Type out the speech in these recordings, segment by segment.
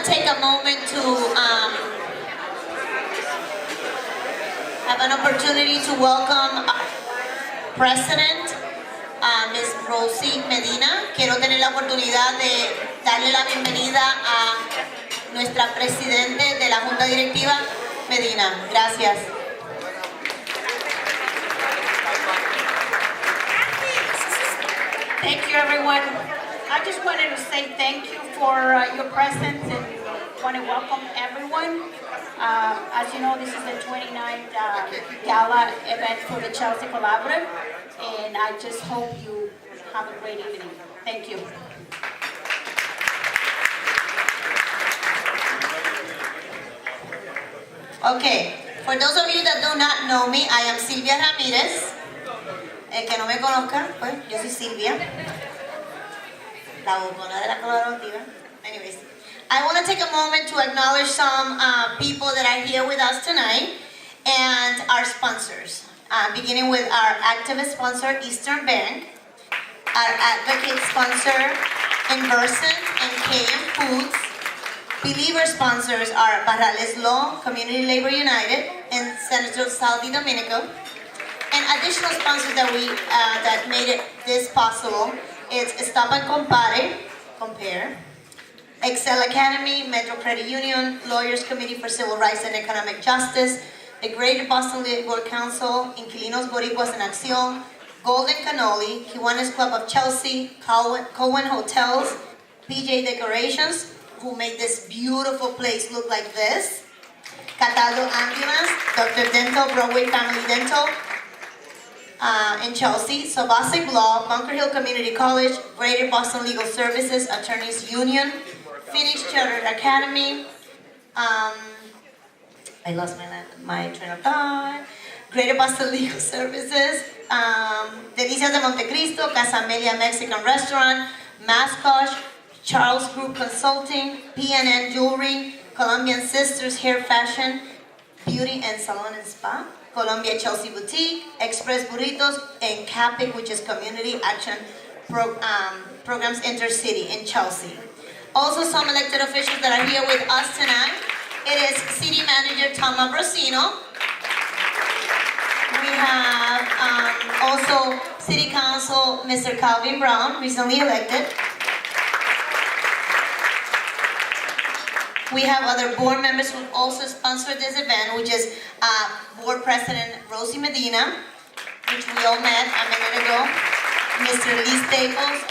Take a moment to have an opportunity to welcome President Ms. Rosie Medina. Quiero tener la oportunidad de darle la bienvenida a nuestra Presidente de la Junta Directiva, Medina. Gracias. Thank you, everyone. I just wanted to say thank you for your presence and want to welcome everyone. As you know, this is the 29th Gala event for the Chelsea Collaborative, and I just hope you have a great evening. Thank you. Okay, for those of you that do not know me, I am Silvia Ramirez. El que no me conozca, pues yo soy Silvia, la botona de la colaborativa. Anyways, I want to take a moment to acknowledge some people that are here with us tonight and our sponsors. Beginning with our activist sponsor, Eastern Bank, our advocate sponsor, Inversant and KM Foods. Believer sponsors are Barrales Law, Community Labor United, and Senator Saldi Domenico. And additional sponsors that made this possible is Stop and Compare, Excel Academy, Metro Credit Union, Lawyers Committee for Civil Rights and Economic Justice, the Greater Boston Legal Council, Inquilinos Boricuas en Acción, Golden Cannoli, Kiwanis Club of Chelsea, Cohen Hotels, PJ Decorations, who made this beautiful place look like this, Cataldo Ambulance, Dr. Dental, Broadway Family Dental, in Chelsea, Sobasic Law, Bunker Hill Community College, Greater Boston Legal Services, Attorneys Union, Phoenix Chartered Academy, I lost my train of thought, Greater Boston Legal Services, Delicias de Montecristo, Casa Amelia Mexican Restaurant, Mascosh, Charles Group Consulting, PNN Jewelry, Colombian Sisters Hair Fashion, Beauty and Salon and Spa, Columbia Chelsea Boutique, Express Burritos, and CAPIC, which is Community Action Programs Intercity in Chelsea. Also, some elected officials that are here with us tonight. It is City Manager Tom Ambrosino. We have also City Council Mr. Calvin Brown, recently elected. We have other board members who also sponsored this event, which is Board President Rosie Medina, which we all met a minute ago, Mr. Lee Staples,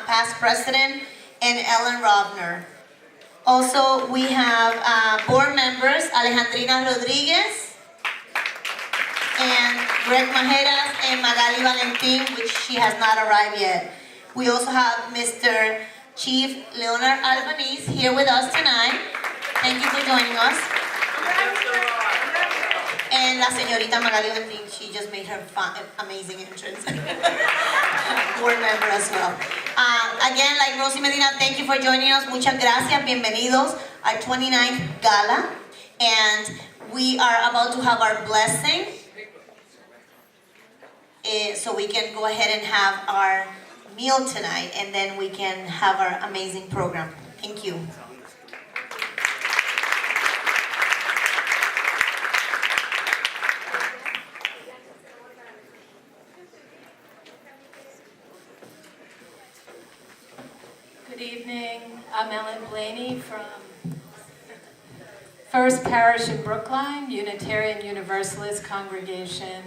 past president, and Ellen Robner. Also, we have board members Alejandrina Rodriguez and Greg Majeras and Magali Valentin, which she has not arrived yet. We also have Mr. Chief Leonard Albanese here with us tonight. Thank you for joining us. And la señorita Magali Valentin, she just made her amazing entrance. Board member as well. Again, like Rosie Medina, thank you for joining us. Muchas gracias. Bienvenidos our 29th Gala. And we are about to have our blessing. So we can go ahead and have our meal tonight. And then we can have our amazing program. Thank you. Good evening. I'm Ellen Blaney from First Parish in Brookline, Unitarian Universalist Congregation.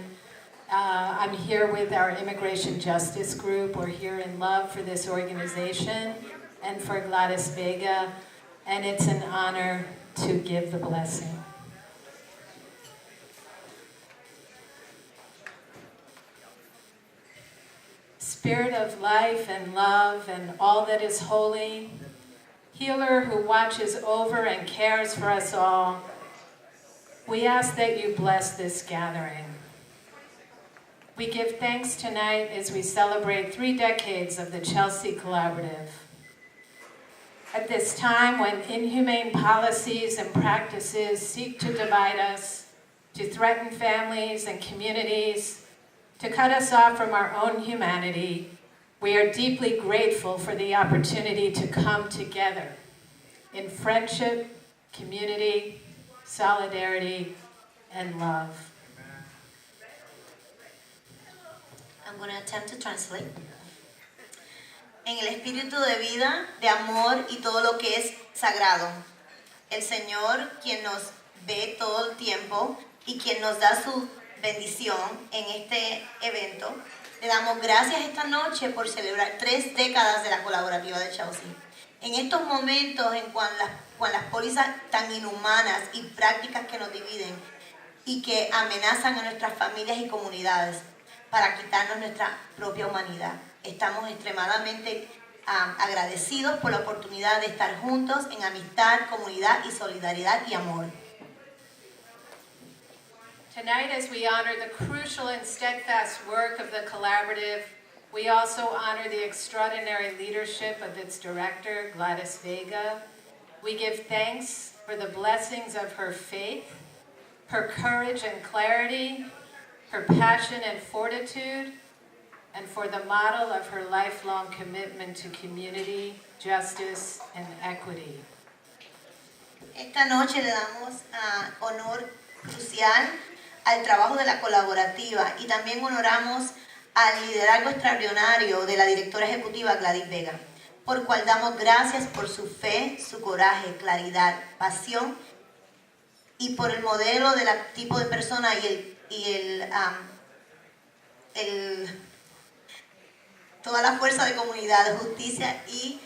I'm here with our Immigration Justice Group. We're here in love for this organization and for Gladys Vega, and it's an honor to give the blessing. Spirit of life and love and all that is holy, healer who watches over and cares for us all, we ask that you bless this gathering. We give thanks tonight as we celebrate 3 decades of the Chelsea Collaborative. At this time when inhumane policies and practices seek to divide us, to threaten families and communities, to cut us off from our own humanity, we are deeply grateful for the opportunity to come together in friendship, community, solidarity, and love. I'm going to attempt to translate. En el espíritu de vida, de amor y todo lo que es sagrado. El Señor, quien nos ve todo el tiempo y quien nos da su bendición en este evento, le damos gracias esta noche por celebrar 3 décadas de la colaborativa de Chelsea. En estos momentos en cuando las pólizas tan inhumanas y prácticas que nos dividen y que amenazan a nuestras familias y comunidades para quitarnos nuestra propia humanidad, estamos extremadamente agradecidos por la oportunidad de estar juntos en amistad, comunidad y solidaridad y amor. Tonight, as we honor the crucial and steadfast work of the Collaborative, we also honor the extraordinary leadership of its director, Gladys Vega. We give thanks for the blessings of her faith, her courage and clarity, her passion and fortitude, and for the model of her lifelong commitment to community, justice, and equity. Esta noche le damos honor crucial al trabajo de la colaborativa y también honoramos al liderazgo extraordinario de la directora ejecutiva Gladys Vega, por cual damos gracias por su fe, su coraje, claridad, pasión y por el modelo del tipo de persona toda la fuerza de comunidad, de justicia y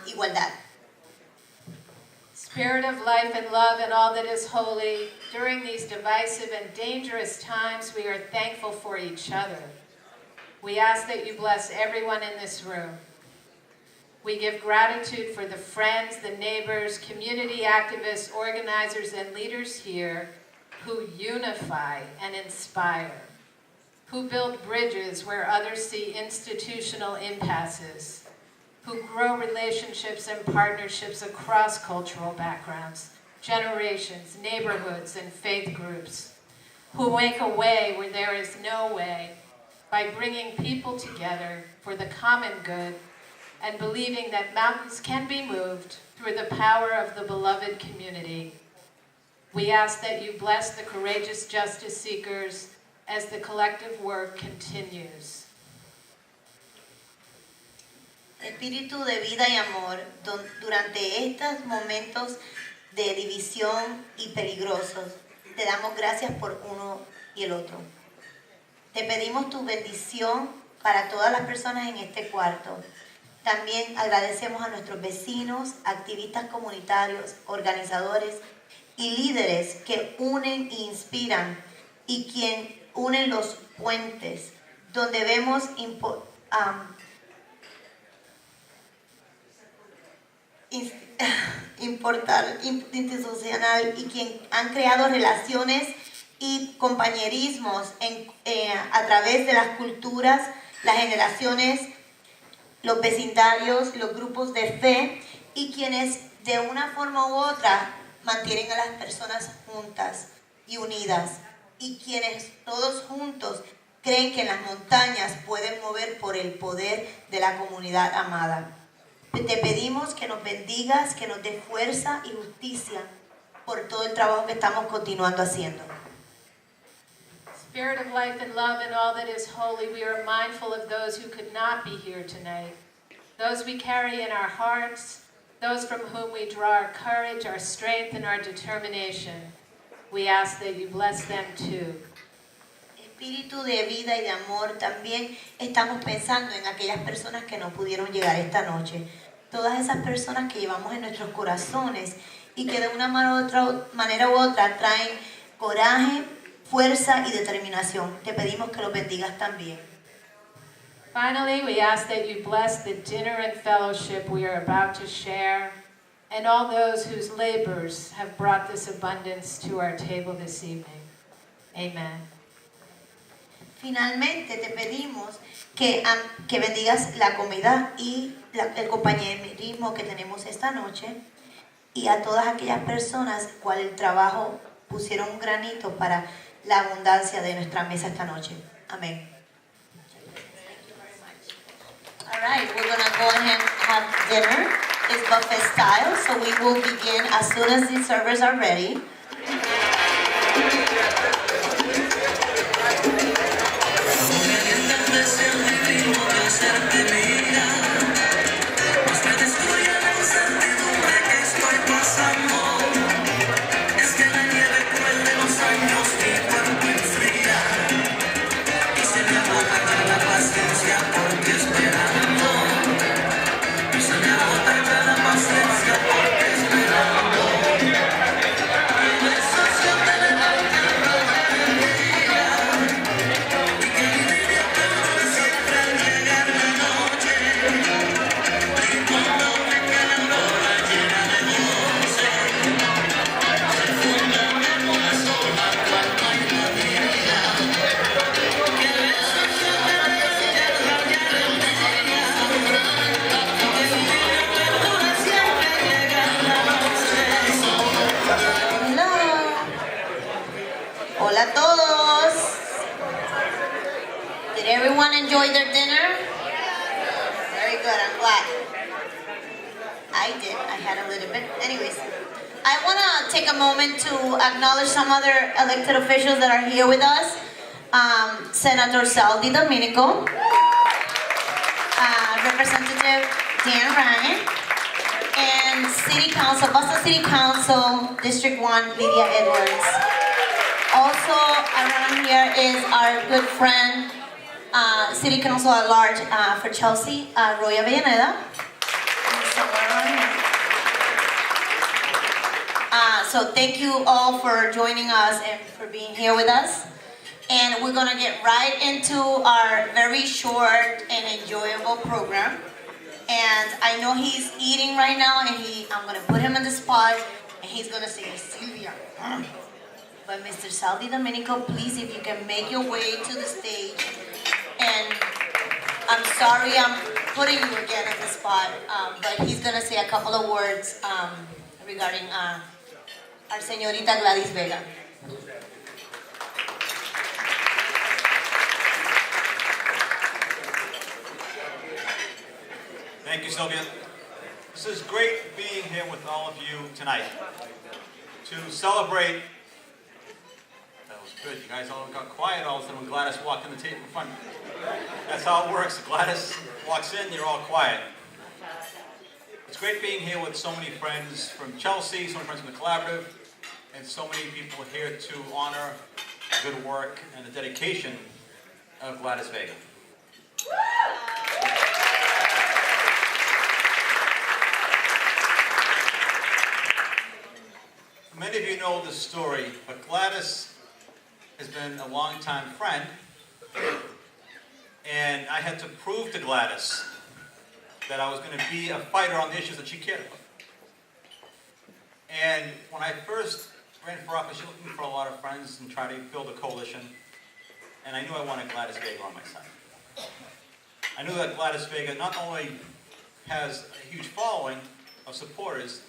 igualdad. Spirit of life and love and all that is holy, during these divisive and dangerous times, we are thankful for each other. We ask that you bless everyone in this room. We give gratitude for the friends, the neighbors, community activists, organizers, and leaders here who unify and inspire, who build bridges where others see institutional impasses, who grow relationships and partnerships across cultural backgrounds, generations, neighborhoods, and faith groups, who make a way where there is no way by bringing people together for the common good and believing that mountains can be moved through the power of the beloved community. We ask that you bless the courageous justice seekers as the collective work continues. Espíritu de vida y amor, durante estos momentos de división y peligrosos, te damos gracias por uno y el otro. Te pedimos tu bendición para todas las personas en este cuarto. También agradecemos a nuestros vecinos, activistas comunitarios, organizadores y líderes que unen e inspiran y quien unen los puentes, donde vemos institucional y quien han creado relaciones y compañerismos a través de las culturas, las generaciones, los vecindarios, los grupos de fe y quienes de una forma u otra mantienen a las personas juntas y unidas y quienes todos juntos creen que las montañas pueden mover por el poder de la comunidad amada. Te pedimos que nos bendigas, que nos dé fuerza y justicia por todo el trabajo que estamos continuando haciendo. Spirit of life and love and all that is holy, we are mindful of those who could not be here tonight, those we carry in our hearts, those from whom we draw our courage, our strength, and our determination. We ask that you bless them too. Espíritu de vida y de amor, también estamos pensando en aquellas personas que no pudieron llegar esta noche. Todas esas personas que llevamos en nuestros corazones y que de una manera u otra traen coraje, fuerza y determinación. Te pedimos que los bendigas también. Finally, we ask that you bless the dinner and fellowship we are about to share and all those whose labors have brought this abundance to our table this evening. Amen. Finalmente te pedimos que bendigas la comida y el compañerismo que tenemos esta noche y a todas aquellas personas cual el trabajo pusieron un granito para la abundancia de nuestra mesa esta noche. Amén. All right, we're going to go ahead and have dinner. It's buffet style, so we will begin as soon as the servers are ready. Hola a todos. Did everyone enjoy their dinner? Very good, I'm glad. I did, I had a little bit. Anyways, I want to take a moment to acknowledge some other elected officials that are here with us. Senator Saldi Domenico, Representative Dan Ryan, And City Council, Boston City Council, District 1, Lydia Edwards. Also around here is our good friend, City Council at Large for Chelsea, Roy Avellaneda. So thank you all for joining us and for being here with us. And we're gonna get right into our very short and enjoyable program. And I know he's eating right now, and I'm gonna put him in the spot, and he's gonna say, Silvia. But Mr. Saldi Domenico, please, if you can make your way to the stage. And I'm sorry I'm putting you again in the spot, but he's gonna say a couple of words regarding our señorita Gladys Vega. Thank you, Sylvia. This is great being here with all of you tonight to celebrate. That was good. You guys all got quiet all of a sudden when Gladys walked in the table in front. That's how it works. Gladys walks in, you're all quiet. It's great being here with so many friends from Chelsea, so many friends from the Collaborative, and so many people here to honor the good work and the dedication of Gladys Vega. Many of you know this story, but Gladys has been a longtime friend, and I had to prove to Gladys that I was going to be a fighter on the issues that she cared about. And when I first ran for office, she was looking for a lot of friends and tried to build a coalition, and I knew I wanted Gladys Vega on my side. I knew that Gladys Vega not only has a huge following of supporters,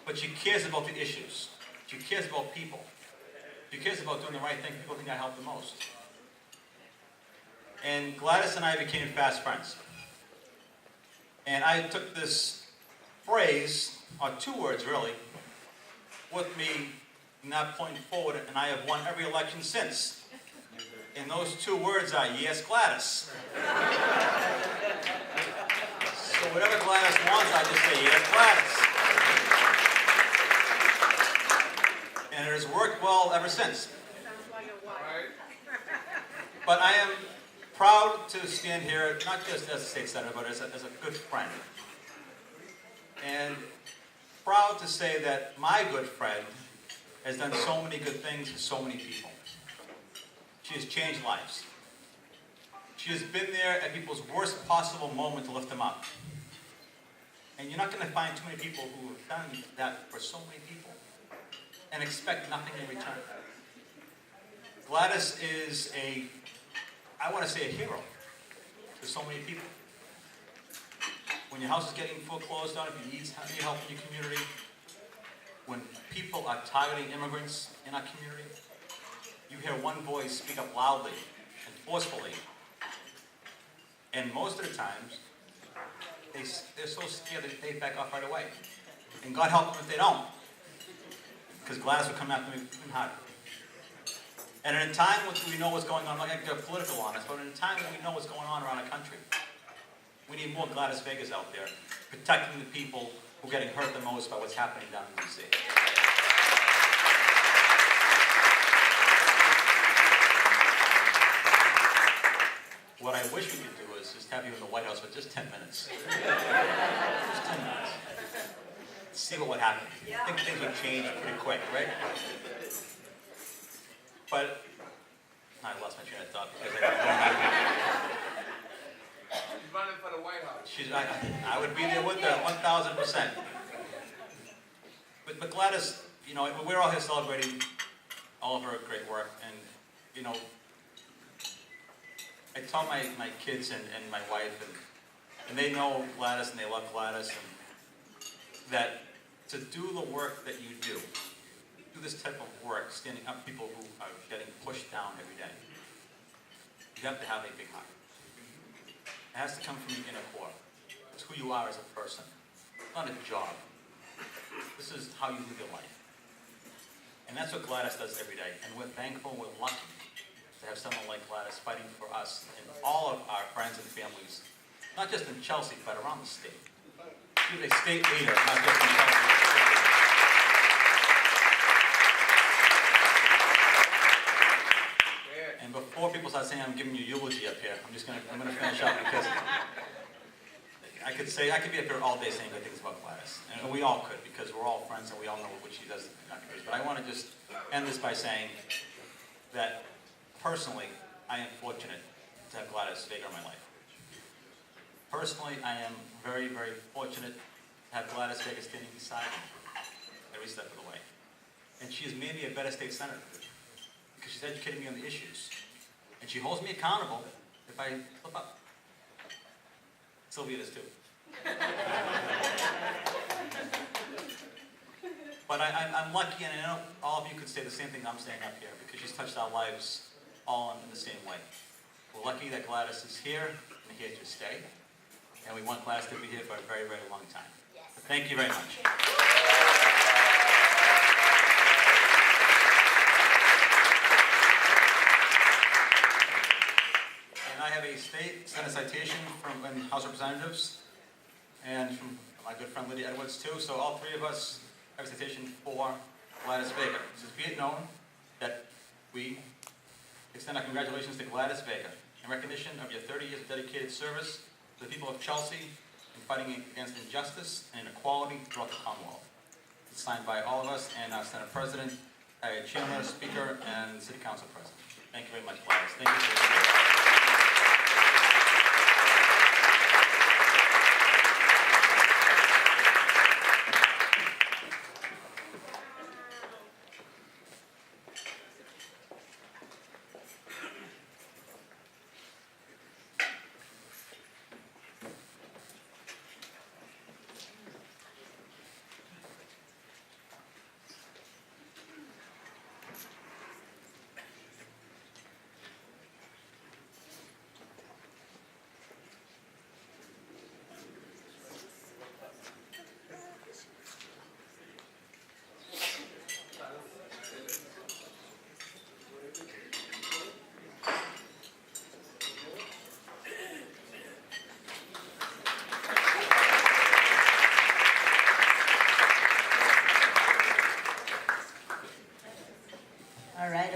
but she cares about the issues. She cares about people. She cares about doing the right thing. People think I help the most. And Gladys and I became fast friends. And I took this phrase, or two words really, with me not pointing forward, and I have won every election since. And those two words are, yes, Gladys. So whatever Gladys wants, I just say, yes, Gladys. And it has worked well ever since. But I am proud to stand here, not just as a state senator, but as a good friend. And proud to say that my good friend has done so many good things for so many people. She has changed lives. She has been there at people's worst possible moment to lift them up. And you're not going to find too many people who have done that for so many people and expect nothing in return. Gladys is I want to say a hero to so many people. When your house is getting foreclosed on, if you need help in your community, when people are targeting immigrants in our community, you hear one voice speak up loudly and forcefully. And most of the times, they're so scared that they back off right away. And God help them if they don't. Because Gladys will come after me even harder. And in a time when we know what's going on, I'm not going to get political on us, but in a time when we know what's going on around our country, we need more Gladys Vegas out there, protecting the people who are getting hurt the most by what's happening down in D.C. What I wish we could do is just have you in the White House for just 10 minutes. Just 10 minutes. See what would happen. I think things would change pretty quick, right? But I lost my train of thought because She's running for the White House. I would be there with her 1,000%. But Gladys, you know, we're all here celebrating all of her great work, and I tell my kids and my wife, and they know Gladys and they love Gladys, and that to do the work that you do this type of work, standing up for people who are getting pushed down every day, you have to have a big heart. It has to come from your inner core. It's who you are as a person, not a job. This is how you live your life. And that's what Gladys does every day. And we're thankful, we're lucky to have someone like Gladys fighting for us and all of our friends and families, not just in Chelsea, but around the state. She's a state leader, not just in Chelsea. And before people start saying I'm giving you eulogy up here, I'm gonna finish up because I could be up here all day saying good things about Gladys, and we all could because we're all friends and we all know what she does in the country. But I want to just end this by saying that personally, I am fortunate to have Gladys Vega in my life. Personally, I am very, very fortunate to have Gladys Vega standing beside me every step of the way. And she has made me a better state senator because she's educated me on the issues. And she holds me accountable if I slip up. Sylvia does too. But I'm lucky, and I know all of you could say the same thing I'm saying up here because she's touched our lives all in the same way. We're lucky that Gladys is here and here to stay. And we want Gladys to be here for a very, very long time. Yes. So thank you very much. And I have a state Senate citation from the House of Representatives and from my good friend Lydia Edwards too. So all three of us have a citation for Gladys Vega. It says, be it known that we extend our congratulations to Gladys Vega in recognition of your 30 years of dedicated service to the people of Chelsea in fighting against injustice and inequality throughout the Commonwealth. It's signed by all of us and our Senate President, Chairman, Speaker, and City Council President. Thank you very much, Gladys. Thank you for your All right.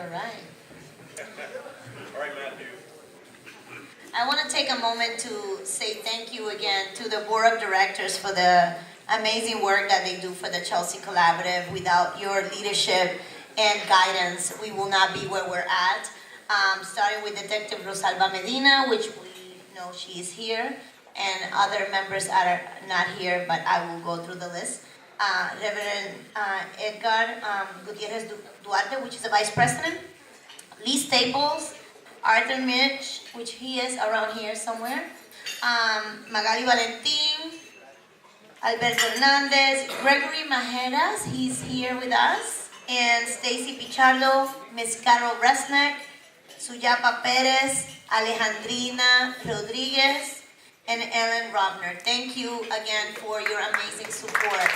All right, Matthew. I want to take a moment to say thank you again to the Board of Directors for the amazing work that they do for the Chelsea Collaborative. Without your leadership and guidance, we will not be where we're at. Starting with Detective Rosalba Medina, which we know she is here, and other members that are not here, but I will go through the list. Reverend Edgar Gutierrez Duarte, which is the Vice President. Lee Staples, Arthur Mitch, which he is around here somewhere. Magali Valentin, Alberto Hernandez, Gregory Majeras, he's here with us. And Stacy Pichardo, Ms. Carol Resnick, Suyapa Perez, Alejandrina Rodriguez, and Ellen Robner. Thank you again for your amazing support.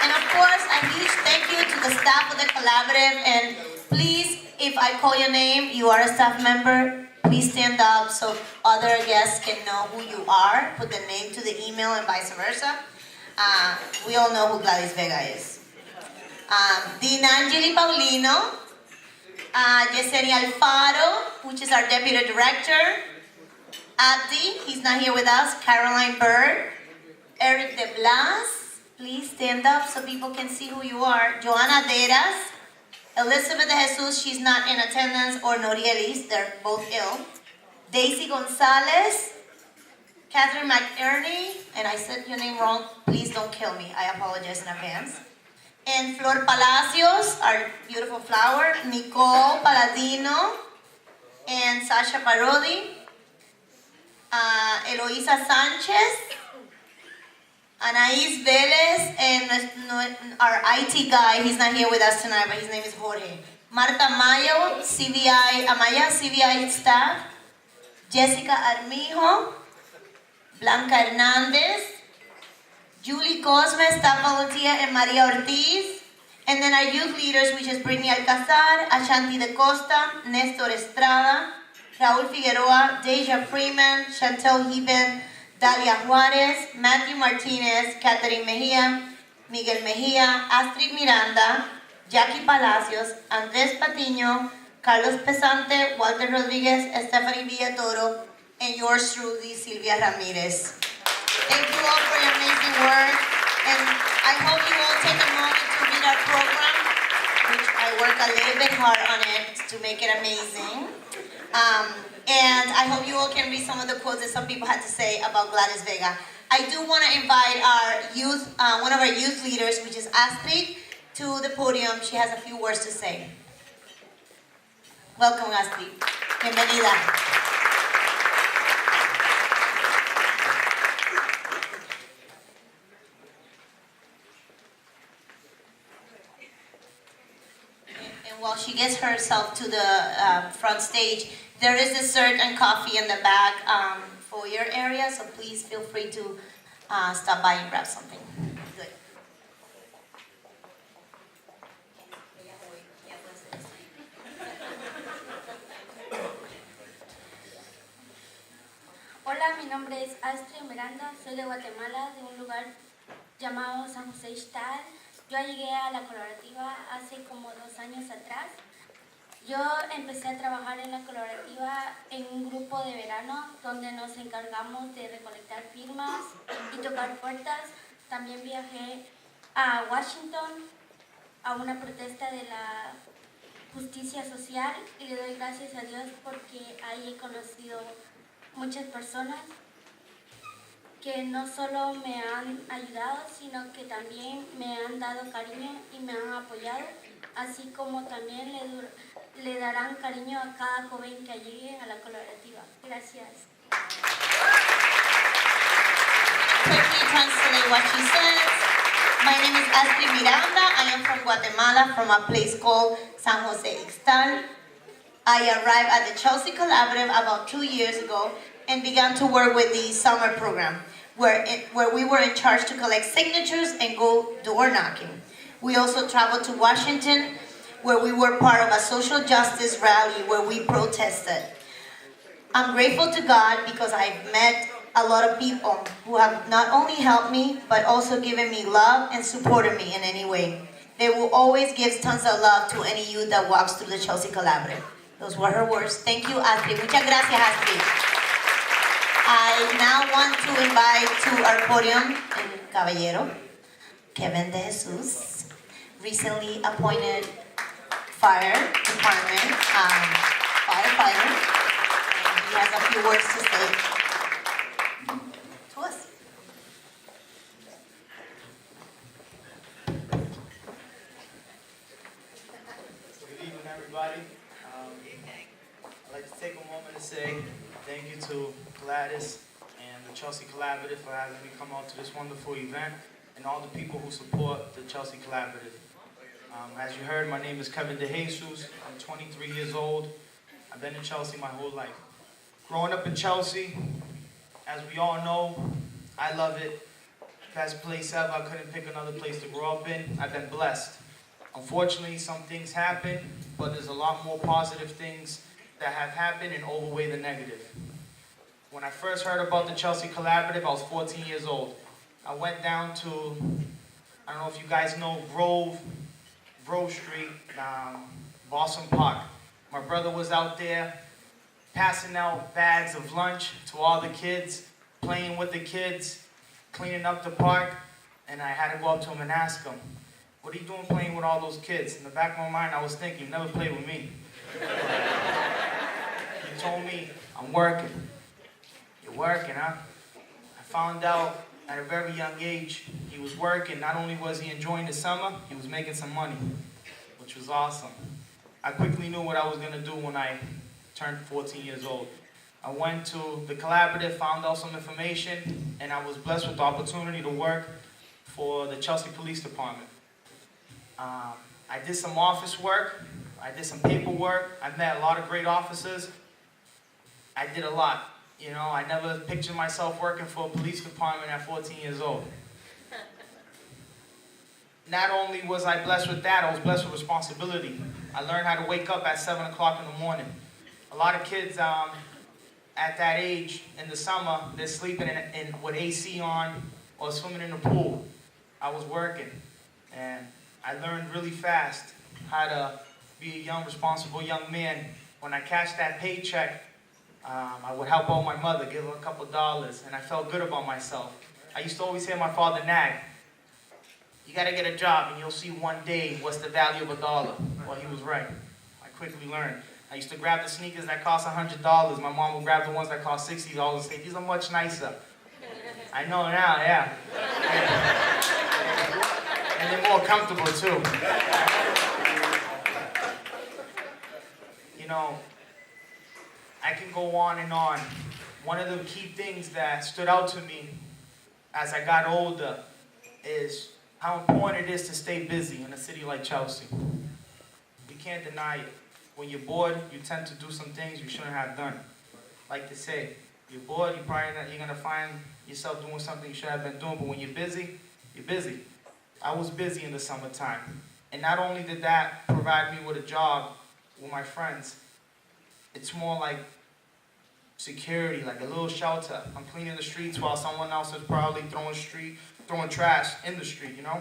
And of course, a huge thank you to the staff of the Collaborative. And please, if I call your name, you are a staff member, please stand up so other guests can know who you are. Put the name to the email and vice versa. We all know who Gladys Vega is. Dean Angeli Paulino, Yesenia Alfaro, which is our Deputy Director. Abdi, he's not here with us. Caroline Bird. Eric De Blas, please stand up so people can see who you are. Joana Deras. Elizabeth De Jesus, she's not in attendance, or Norielis, they're both ill. Daisy Gonzalez. Catherine McEarney, and I said your name wrong, please don't kill me, I apologize in advance. And Flor Palacios, our beautiful flower. Nicole Paladino, and Sasha Parodi. Eloisa Sanchez, Anais Velez, and our IT guy, he's not here with us tonight, but his name is Jorge. Marta Mayo, CVI staff. Jessica Armijo, Blanca Hernandez, Julie Cosme, staff volunteer, and Maria Ortiz. And then our youth leaders, which is Brittany Alcazar, Ashanti De Costa, Nestor Estrada, Raúl Figueroa, Deja Freeman, Chantel Heben, Dalia Juarez, Matthew Martinez, Catherine Mejia, Miguel Mejia, Astrid Miranda, Jackie Palacios, Andrés Patiño, Carlos Pesante, Walter Rodriguez, Stephanie Villatoro, and yours truly, Silvia Ramirez. Thank you all for your amazing work, and I hope you all take a moment to read our program, which I work a little bit hard on it to make it amazing. And I hope you all can read some of the quotes that some people had to say about Gladys Vega. I do want to invite our youth, one of our youth leaders, which is Astrid, to the podium. She has a few words to say. Welcome, Astrid. Bienvenida. And while she gets herself to the front stage, there is dessert and coffee in the back for your area, so please feel free to stop by and grab something. Good. Hola, mi nombre es Astrid Miranda, soy de Guatemala, de un lugar llamado San José Ixtal. Yo llegué a la colaborativa hace como 2 años atrás. Yo empecé a trabajar en la colaborativa en un grupo de verano donde nos encargamos de recolectar firmas y tocar puertas. También viajé a Washington a una protesta de la justicia social y le doy gracias a Dios porque ahí he conocido muchas personas que no solo me han ayudado, sino que también me han dado cariño y me han apoyado, así como también le darán cariño a cada joven que llegue a la colaborativa. Gracias. Quickly translate what she says. My name is Astrid Miranda. I am from Guatemala, from a place called San Jose Ixtal. I arrived at the Chelsea Collaborative about 2 years ago and began to work with the summer program, where we were in charge to collect signatures and go door knocking. We also traveled to Washington, where we were part of a social justice rally where we protested. I'm grateful to God because I've met a lot of people who have not only helped me, but also given me love and supported me in any way. They will always give tons of love to any youth that walks through the Chelsea Collaborative. Those were her words. Thank you, Astrid. Muchas gracias, Astrid. I now want to invite to our podium el caballero, Kevin De Jesus, recently appointed fire department firefighter, and he has a few words to say to us. Good evening, everybody. I'd like to take a moment to say thank you to Gladys and the Chelsea Collaborative for having me come out to this wonderful event, and all the people who support the Chelsea Collaborative. As you heard, my name is Kevin De Jesus. I'm 23 years old. I've been in Chelsea my whole life. Growing up in Chelsea, as we all know, I love it. Best place ever. I couldn't pick another place to grow up in. I've been blessed. Unfortunately, some things happen, but there's a lot more positive things that have happened and overweigh the negative. When I first heard about the Chelsea Collaborative, I was 14 years old. I went down to, I don't know if you guys know, Grove Street, Boston Park. My brother was out there passing out bags of lunch to all the kids, playing with the kids, cleaning up the park, and I had to go up to him and ask him, what are you doing playing with all those kids? In the back of my mind, I was thinking, you never played with me. He told me, I'm working. You're working, huh? I found out at a very young age, he was working. Not only was he enjoying the summer, he was making some money, which was awesome. I quickly knew what I was gonna do when I turned 14 years old. I went to the collaborative, found out some information, and I was blessed with the opportunity to work for the Chelsea Police Department. I did some office work, I did some paperwork, I met a lot of great officers. I did a lot. You know, I never pictured myself working for a police department at 14 years old. Not only was I blessed with that, I was blessed with responsibility. I learned how to wake up at 7 o'clock in the morning. A lot of kids, at that age, in the summer, they're sleeping with AC on or swimming in the pool. I was working, and I learned really fast how to be a young, responsible young man. When I cashed that paycheck, I would help out my mother, give her a couple dollars, and I felt good about myself. I used to always hear my father nag, "You gotta get a job and you'll see one day what's the value of $1. Well, he was right. I quickly learned. I used to grab the sneakers that cost $100. My mom would grab the ones that cost $60 and say, "These are much nicer." I know now, yeah. And they're more comfortable too. You know, I can go on and on. One of the key things that stood out to me as I got older is how important it is to stay busy in a city like Chelsea. You can't deny it. When you're bored, you tend to do some things you shouldn't have done. Like they say, you're bored, you're gonna find yourself doing something you should have been doing, but when you're busy, you're busy. I was busy in the summertime. And not only did that provide me with a job with my friends, it's more like security, like a little shelter. I'm cleaning the streets while someone else is probably throwing trash in the street, you know?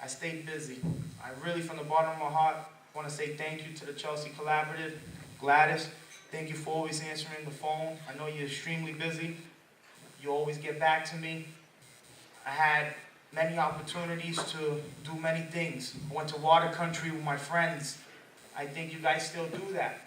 I stayed busy. I really, from the bottom of my heart, want to say thank you to the Chelsea Collaborative. Gladys, thank you for always answering the phone. I know you're extremely busy. You always get back to me. I had many opportunities to do many things. I went to water country with my friends. I think you guys still do that.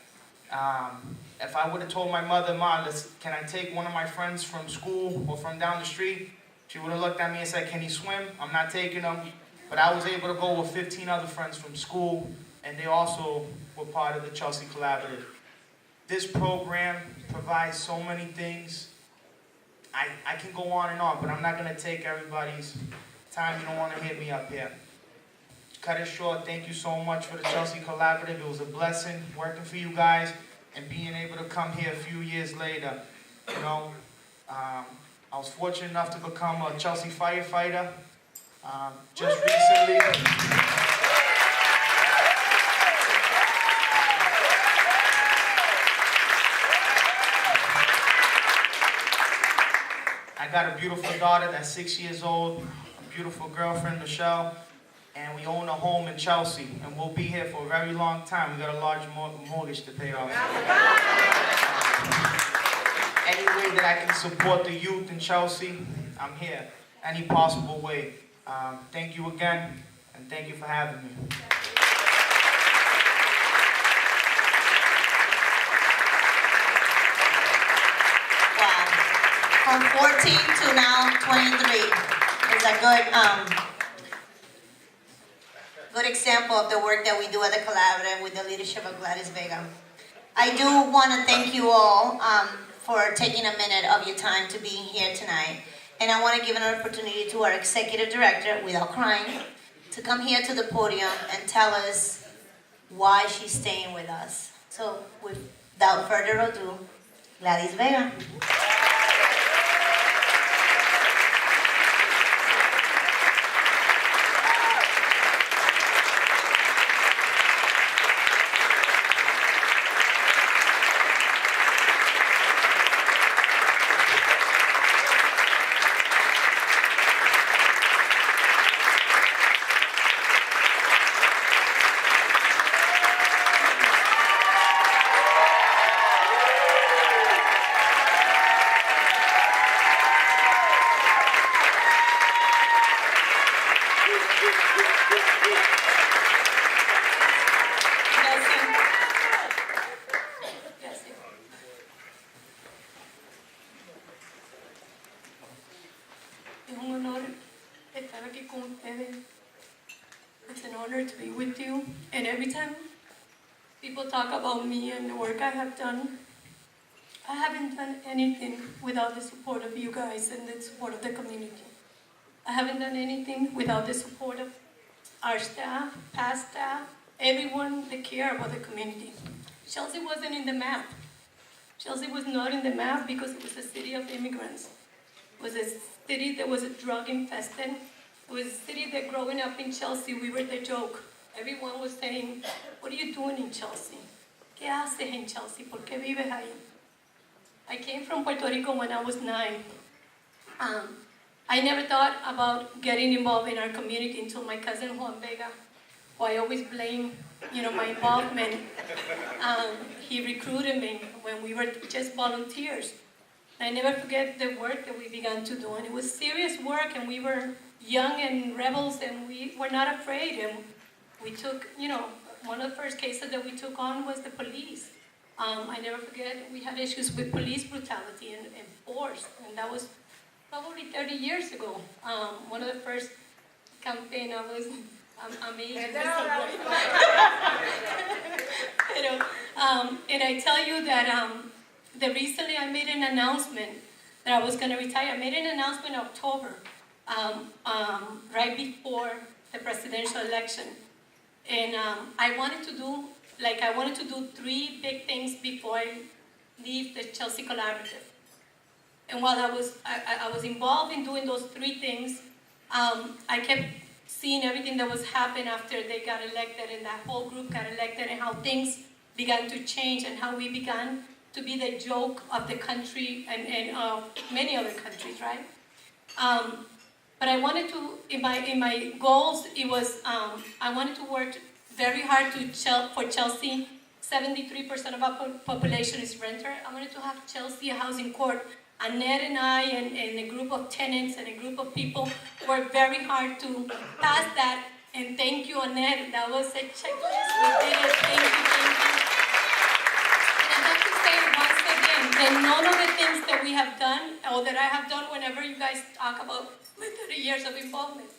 If I would have told my mother, "Ma, can I take one of my friends from school or from down the street?" She would have looked at me and said, "Can he swim?" I'm not taking him. But I was able to go with 15 other friends from school, and they also were part of the Chelsea Collaborative. This program provides so many things. I can go on and on, but I'm not going to take everybody's time. You don't want to hit me up here. Cut it short. Thank you so much for the Chelsea Collaborative. It was a blessing working for you guys and being able to come here a few years later. You know, I was fortunate enough to become a Chelsea firefighter just recently. I got a beautiful daughter that's 6 years old, a beautiful girlfriend, Michelle, and we own a home in Chelsea, and we'll be here for a very long time. We got a large mortgage to pay off. Any way that I can support the youth in Chelsea, I'm here. Any possible way. Thank you again, and thank you for having me. From 14 to now 23 is a good example of the work that we do at the Collaborative with the leadership of Gladys Vega. I do want to thank you all for taking a minute of your time to be here tonight. And I want to give an opportunity to our executive director, without crying, to come here to the podium and tell us why she's staying with us. So without further ado, Gladys Vega. It's an honor to be with you, and every time people talk about me and the work I have done, I haven't done anything without the support of you guys and the support of the community. I haven't done anything without the support of our staff, past staff, everyone that care about the community. Chelsea wasn't in the map. Chelsea was not in the map because it was a city of immigrants. It was a city that was drug infested. It was a city that growing up in Chelsea, we were the joke. Everyone was saying, "What are you doing in Chelsea? ¿Qué haces en Chelsea? ¿Por qué vives ahí?" I came from Puerto Rico when I was 9. I never thought about getting involved in our community until my cousin Juan Vega, who I always blame, my involvement. He recruited me when we were just volunteers. I never forget the work that we began to do, and it was serious work, and we were young and rebels, and we were not afraid, and we took, one of the first cases that we took on was the police. I never forget, we had issues with police brutality and force, and that was probably 30 years ago. One of the first campaign I was amazed. And I tell you that recently I made an announcement that I was going to retire. I made an announcement in October, right before the presidential election. And I wanted to do 3 big things before I leave the Chelsea Collaborative. And while I was involved in doing those 3 things, I kept seeing everything that was happening after they got elected, and that whole group got elected, and how things began to change, and how we began to be the joke of the country and of many other countries, right? But I wanted to, in my goals, it was I wanted to work very hard for Chelsea. 73% of our population is renter. I wanted to have Chelsea a housing court. Annette and I and a group of tenants and a group of people worked very hard to pass that. And thank you, Annette. That was a checklist. We did it. Thank you. And I have to say once again that none of the things that we have done, or that I have done whenever you guys talk about my 30 years of involvement,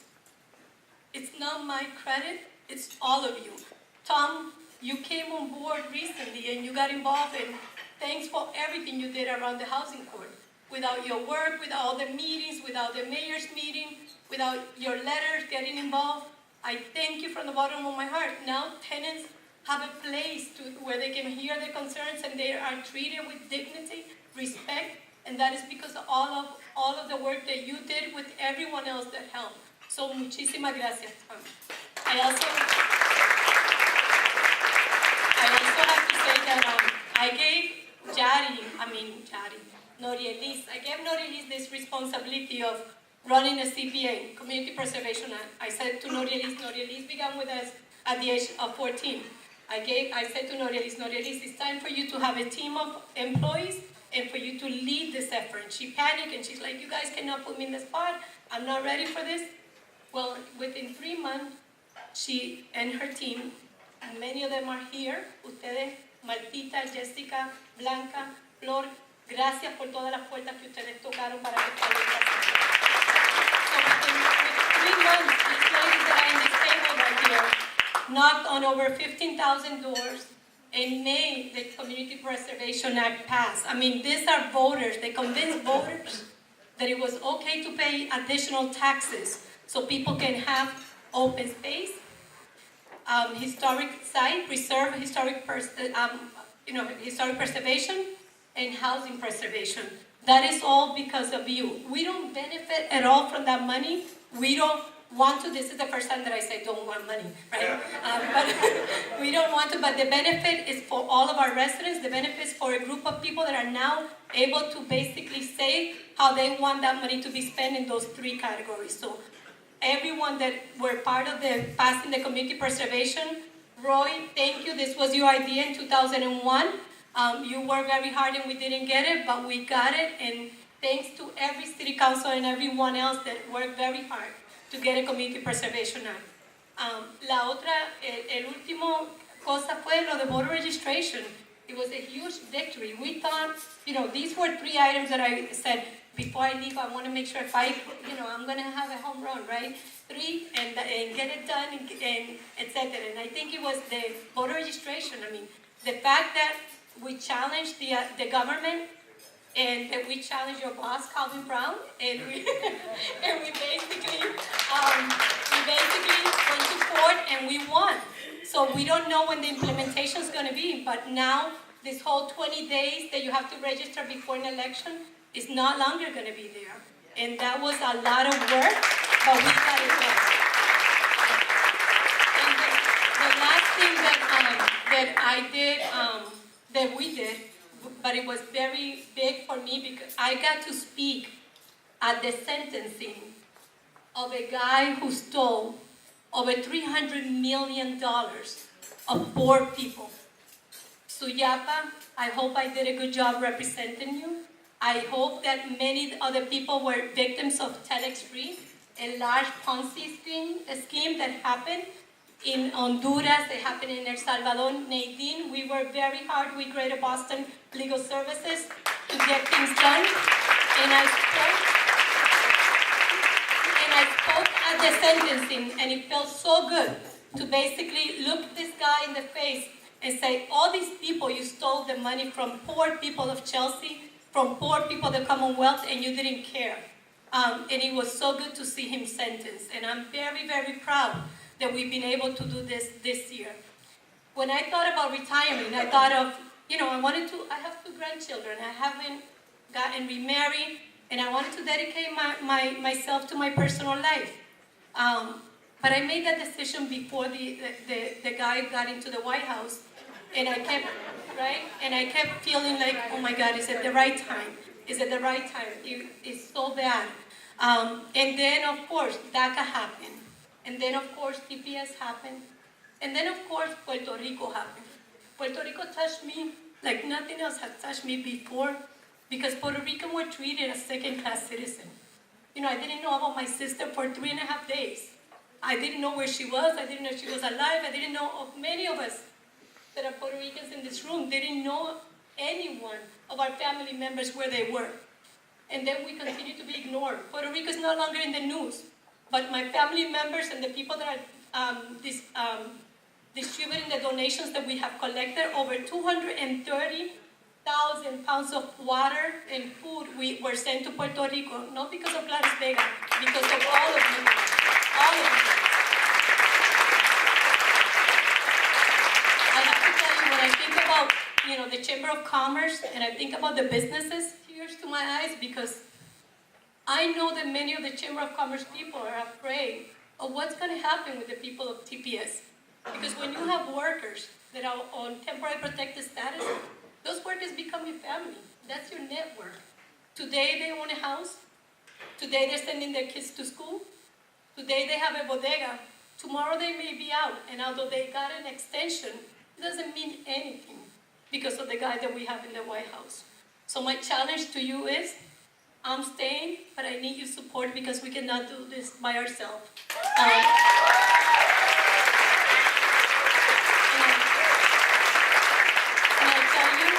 it's not my credit, it's all of you. Tom, you came on board recently and you got involved, and thanks for everything you did around the housing court. Without your work, without all the meetings, without the mayor's meeting, without your letters getting involved, I thank you from the bottom of my heart. Now tenants have a place where they can hear their concerns, and they are treated with dignity, respect, and that is because of all of the work that you did with everyone else that helped. So muchísimas gracias. I also have to say that I gave Norielis this responsibility of running a CPA, Community Preservation Act. I said to Norielis began with us at the age of 14. I said to Norielis, it's time for you to have a team of employees and for you to lead this effort. And she panicked and she's like, you guys cannot put me in the spot. I'm not ready for this. Well, within 3 months, she and her team, and many of them are here, ustedes, Martita, Jessica, Blanca, Flor, gracias por todas las puertas que ustedes tocaron para que esta So within 3 months, these ladies that are in this table right here knocked on over 15,000 doors and made the Community Preservation Act pass. I mean, these are voters. They convinced voters that it was okay to pay additional taxes so people can have open space, historic site, preserve historic preservation, and housing preservation. That is all because of you. We don't benefit at all from that money. We don't want to. This is the first time that I say don't want money, right? But we don't want to, but the benefit is for all of our residents. The benefit is for a group of people that are now able to basically say how they want that money to be spent in those 3 categories. So everyone that were part of the passing the community preservation, Roy, thank you. This was your idea in 2001. You worked very hard and we didn't get it, but we got it. And thanks to every city council and everyone else that worked very hard to get a Community Preservation Act. El último cosa fue lo de voter registration. It was a huge victory. We thought, these were 3 items that I said, before I leave, I want to make sure if I'm going to have a home run, right? 3, and get it done, and etc. And I think it was the voter registration. I mean, the fact that we challenged the government, and that we challenged your boss, Calvin Brown, and we basically went to court and we won. So we don't know when the implementation is going to be, but now this whole 20 days that you have to register before an election is no longer going to be there. And that was a lot of work, but we got it done. And the last thing that we did, but it was very big for me because I got to speak at the sentencing of a guy who stole over $300 million of poor people. Suyapa, I hope I did a good job representing you. I hope that many other people were victims of Telex Free, a large Ponzi scheme that happened in Honduras, it happened in El Salvador. Nadine, we worked very hard with Greater Boston Legal Services to get things done. And I spoke at the sentencing, and it felt so good to basically look this guy in the face and say, all these people, you stole the money from poor people of Chelsea, from poor people of the Commonwealth, and you didn't care. And it was so good to see him sentenced. And I'm very, very proud that we've been able to do this year. When I thought about retiring, I thought of, I have 2 grandchildren. I haven't gotten remarried, and I wanted to dedicate myself to my personal life. But I made that decision before the guy got into the White House, and I kept feeling like, oh my God, is it the right time? Is it the right time? It's so bad. And then, of course, DACA happened. And then, of course, TPS happened. And then, of course, Puerto Rico happened. Puerto Rico touched me like nothing else had touched me before, because Puerto Ricans were treated as second-class citizens. I didn't know about my sister for 3.5 days. I didn't know where she was. I didn't know she was alive. I didn't know of many of us that are Puerto Ricans in this room. Didn't know anyone of our family members where they were. And then we continue to be ignored. Puerto Rico is no longer in the news. But my family members and the people that are distributing the donations that we have collected, over 230,000 pounds of water and food were sent to Puerto Rico, not because of Las Vegas, because of all of you. All of you. I have to tell you, when I think about the Chamber of Commerce and I think about the businesses, tears to my eyes, because I know that many of the Chamber of Commerce people are afraid of what's going to happen with the people of TPS. Because when you have workers that are on temporary protected status, those workers become your family. That's your network. Today they own a house. Today they're sending their kids to school. Today they have a bodega. Tomorrow they may be out. And although they got an extension, it doesn't mean anything because of the guy that we have in the White House. So my challenge to you is, I'm staying, but I need your support because we cannot do this by ourselves. And I tell you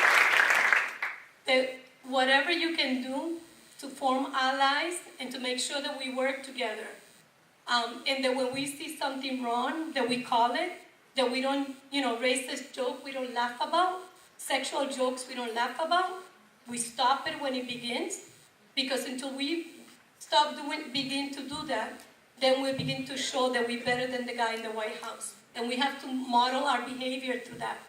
that whatever you can do to form allies and to make sure that we work together, and that when we see something wrong, that we call it, that we don't, racist joke we don't laugh about, sexual jokes we don't laugh about, we stop it when it begins. Because until we begin to do that, then we begin to show that we're better than the guy in the White House. And we have to model our behavior through that.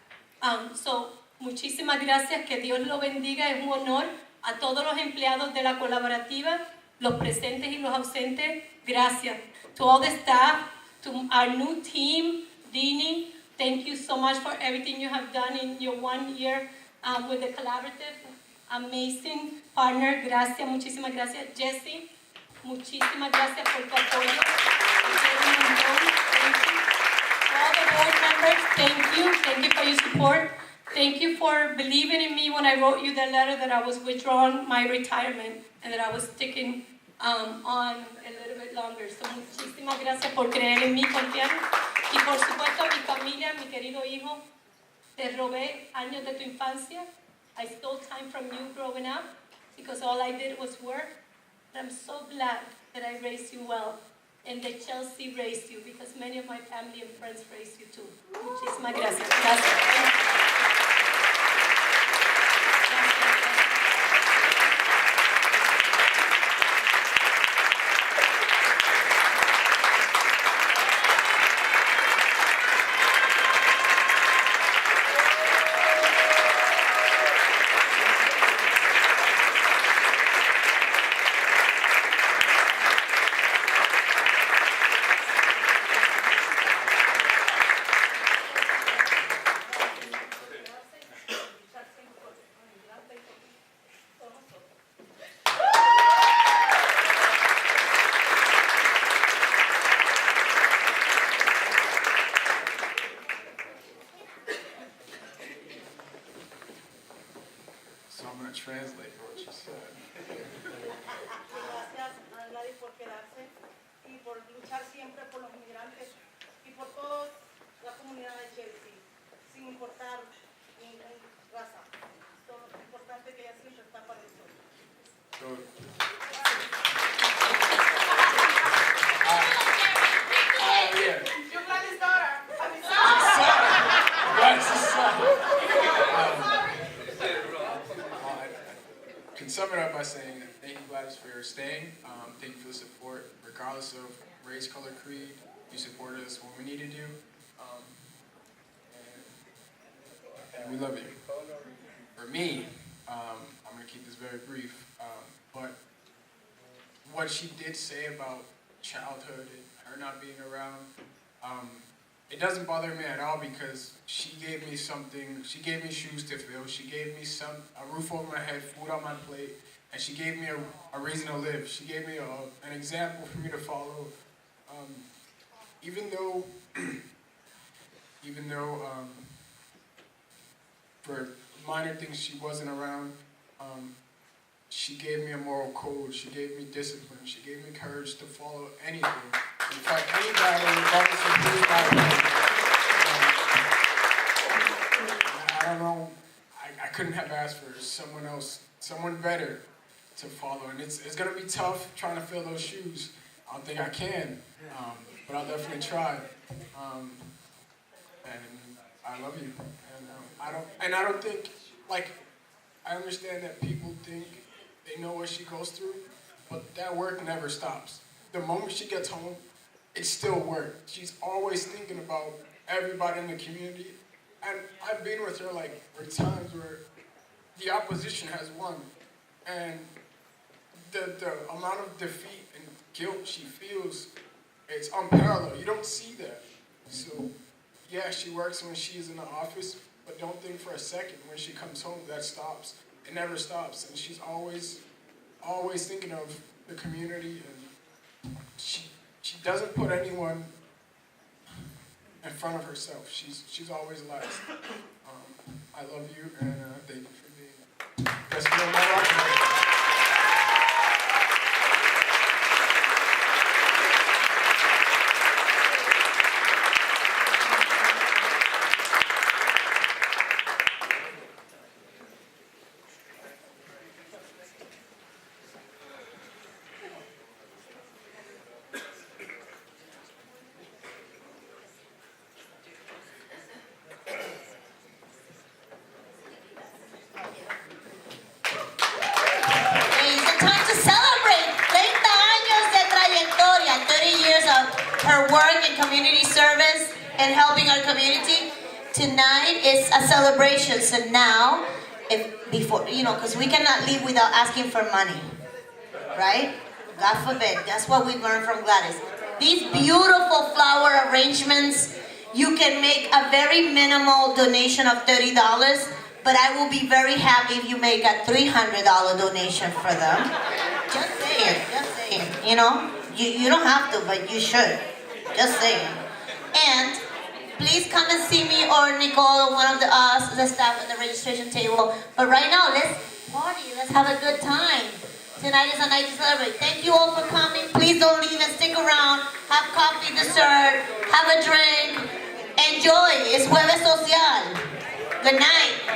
So, muchísimas gracias, que Dios lo bendiga, es un honor a todos los empleados de la colaborativa, los presentes y los ausentes, gracias. To all the staff, to our new team, Dini, thank you so much for everything you have done in your 1 year with the collaborative. Amazing partner, gracias, muchísimas gracias. Jesse, muchísimas gracias por tu apoyo. All the board members, thank you for your support. Thank you for believing in me when I wrote you the letter that I was withdrawing my retirement and that I was sticking on a little bit longer. So muchísimas gracias por creer en mí, confiar. Y por supuesto a mi familia, mi querido hijo, te robé años de tu infancia. I stole time from you growing up because all I did was work. But I'm so glad that I raised you well and that Chelsea raised you because many of my family and friends raised you too. Muchísimas gracias. Gracias. Good. Yeah. You're Gladys' daughter. Gladys' son. I can sum it up by saying thank you, Gladys, for staying. Thank you for the support, regardless of race, color, creed. You supported us when we needed you. And we love you. For me, I'm going to keep this very brief, but what she did say about childhood and her not being around, it doesn't bother me at all because she gave me something. She gave me shoes to fill. She gave me a roof over my head, food on my plate, and she gave me a reason to live. She gave me an example for me to follow. Even though for minor things she wasn't around, she gave me a moral code. She gave me discipline. She gave me courage to follow anything. In fact, anybody, regardless of who's background. I don't know. I couldn't have asked for someone else, someone better to follow. And it's gonna be tough trying to fill those shoes. I don't think I can, but I'll definitely try. And I love you. And I don't think, like, I understand that people think they know what she goes through, but that work never stops. The moment she gets home, it's still work. She's always thinking about everybody in the community. And I've been with her, like, for times where the opposition has won. And the amount of defeat and guilt she feels, it's unparalleled. You don't see that. So, yeah, she works when she's in the office, but don't think for a second when she comes home that stops. It never stops. And she's always thinking of the community, and she doesn't put anyone in front of herself. She's always last. I love you, and thank you for being best friend of my life. Her work in community service and helping our community. Tonight is a celebration. So now, because we cannot live without asking for money, right? God forbid. That's what we learned from Gladys. These beautiful flower arrangements, you can make a very minimal donation of $30, but I will be very happy if you make a $300 donation for them. Just saying, you know? You don't have to, but you should. Just saying. And please come and see me or Nicole or one of the staff at the registration table. But right now, let's party. Let's have a good time. Tonight is a night to celebrate. Thank you all for coming. Please don't leave and stick around. Have coffee, dessert, have a drink. Enjoy. It's Jueves Social. Good night.